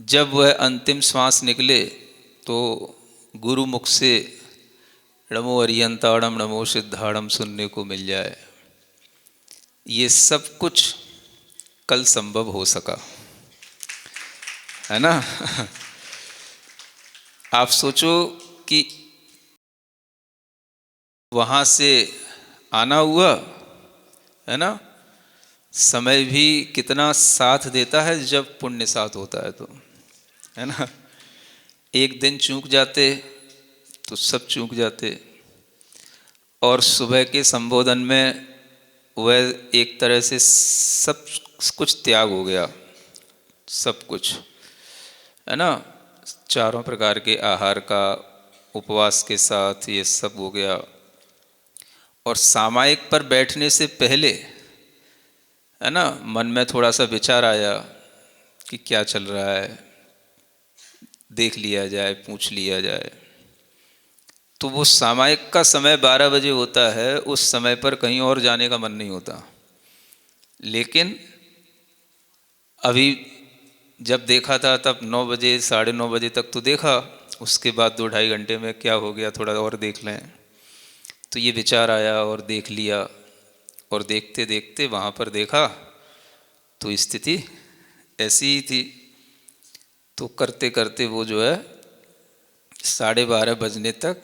जब वह अंतिम श्वास निकले तो गुरु मुख से नमो अरियंताणम नमो सिद्धाणम सुनने को मिल जाए। ये सब कुछ कल संभव हो सका, है ना। आप सोचो कि वहाँ से आना हुआ, है ना। समय भी कितना साथ देता है जब पुण्य साथ होता है तो, है ना। एक दिन चूक जाते तो सब चूक जाते। और सुबह के संबोधन में वह एक तरह से सब कुछ त्याग हो गया, सब कुछ, है ना। चारों प्रकार के आहार का उपवास के साथ ये सब हो गया। और सामायिक पर बैठने से पहले, है ना, मन में थोड़ा सा विचार आया कि क्या चल रहा है, देख लिया जाए, पूछ लिया जाए। तो वो सामायिक का समय 12 बजे होता है, उस समय पर कहीं और जाने का मन नहीं होता। लेकिन अभी जब देखा था तब 9 बजे 9:30 बजे तक तो देखा, उसके बाद 2-2.5 घंटे में क्या हो गया, थोड़ा और देख लें। तो ये विचार आया और देख लिया, और देखते देखते वहाँ पर देखा तो स्थिति ऐसी ही थी। तो करते करते वो जो है 12:30 बजने तक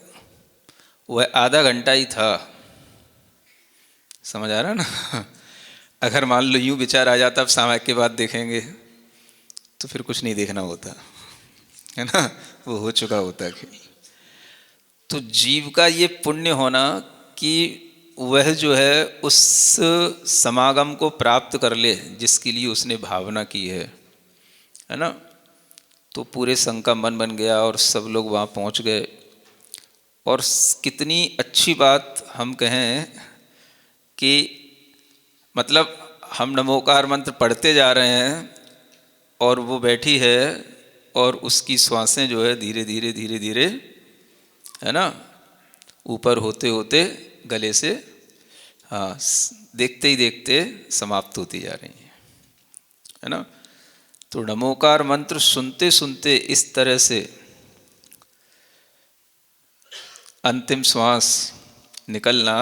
वह आधा घंटा ही था। समझ आ रहा ना। अगर मान लो यूँ विचार आ जाता अब सामायिक के बाद देखेंगे तो फिर कुछ नहीं देखना होता, है ना, वो हो चुका होता है। तो जीव का ये पुण्य होना कि वह जो है उस समागम को प्राप्त कर ले जिसके लिए उसने भावना की है ना। तो पूरे संघ का मन बन गया और सब लोग वहाँ पहुँच गए। और कितनी अच्छी बात हम कहें कि मतलब हम नमोकार मंत्र पढ़ते जा रहे हैं और वो बैठी है और उसकी श्वासें जो है धीरे धीरे धीरे धीरे, है ना, ऊपर होते होते गले से, हाँ, देखते ही देखते समाप्त होती जा रही है ना। तो नमोकार मंत्र सुनते सुनते इस तरह से अंतिम श्वास निकलना,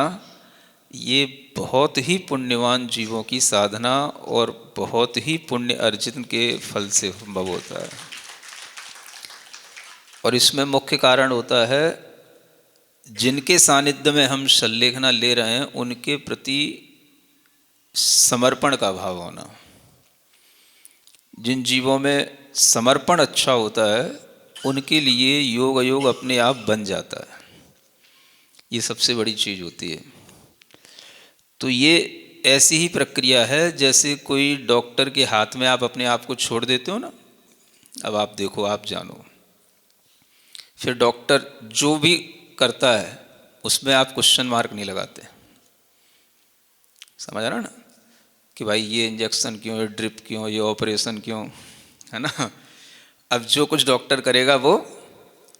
ये बहुत ही पुण्यवान जीवों की साधना और बहुत ही पुण्य अर्जित के फल से संभव होता है। और इसमें मुख्य कारण होता है जिनके सानिध्य में हम संलेखना ले रहे हैं उनके प्रति समर्पण का भाव होना। जिन जीवों में समर्पण अच्छा होता है उनके लिए योग अयोग अपने आप बन जाता है। ये सबसे बड़ी चीज़ होती है। तो ये ऐसी ही प्रक्रिया है जैसे कोई डॉक्टर के हाथ में आप अपने आप को छोड़ देते हो ना। अब आप देखो, आप जानो, फिर डॉक्टर जो भी करता है उसमें आप क्वेश्चन मार्क नहीं लगाते। समझ आ रहा ना कि भाई ये इंजेक्शन क्यों, ये ड्रिप क्यों, ये ऑपरेशन क्यों, है ना। अब जो कुछ डॉक्टर करेगा वो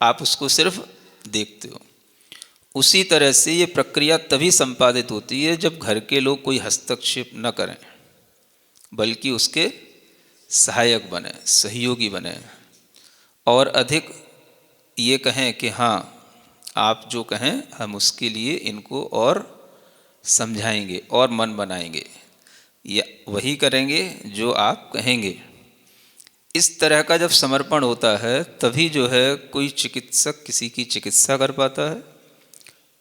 आप उसको सिर्फ देखते हो। उसी तरह से ये प्रक्रिया तभी संपादित होती है जब घर के लोग कोई हस्तक्षेप न करें बल्कि उसके सहायक बने, सहयोगी बने, और अधिक ये कहें कि हाँ आप जो कहें हम उसके लिए इनको और समझाएंगे और मन बनाएंगे, या वही करेंगे जो आप कहेंगे। इस तरह का जब समर्पण होता है तभी जो है कोई चिकित्सक किसी की चिकित्सा कर पाता है,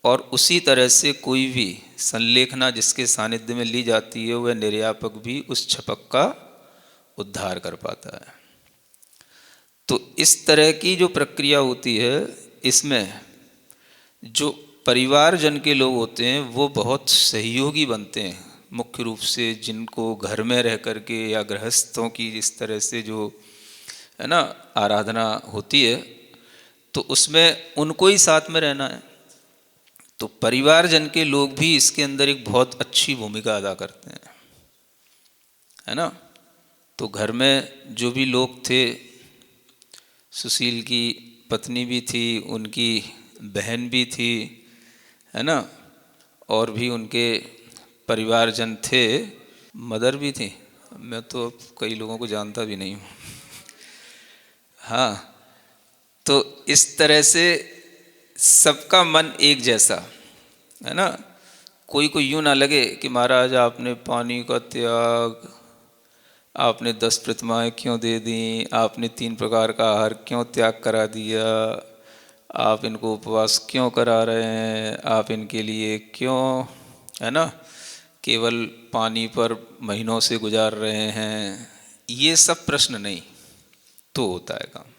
और उसी तरह से कोई भी संलेखना जिसके सानिध्य में ली जाती है वह निर्यापक भी उस छपक का उद्धार कर पाता है। तो इस तरह की जो प्रक्रिया होती है इसमें जो परिवारजन के लोग होते हैं वो बहुत सहयोगी बनते हैं। मुख्य रूप से जिनको घर में रह कर के या गृहस्थों की जिस तरह से जो है ना आराधना होती है तो उसमें उनको ही साथ में रहना है। तो परिवारजन के लोग भी इसके अंदर एक बहुत अच्छी भूमिका अदा करते हैं, है ना। तो घर में जो भी लोग थे, सुशील की पत्नी भी थी, उनकी बहन भी थी, है ना, और भी उनके परिवारजन थे, मदर भी थी। मैं तो कई लोगों को जानता भी नहीं हूँ, हाँ, तो इस तरह से सबका मन एक जैसा है ना। कोई को यूं ना लगे कि महाराज आपने पानी का त्याग, आपने 10 प्रतिमाएं क्यों दे दी, आपने 3 प्रकार का आहार क्यों त्याग करा दिया, आप इनको उपवास क्यों करा रहे हैं, आप इनके लिए क्यों, है ना, केवल पानी पर महीनों से गुजार रहे हैं। ये सब प्रश्न नहीं तो होता है काम।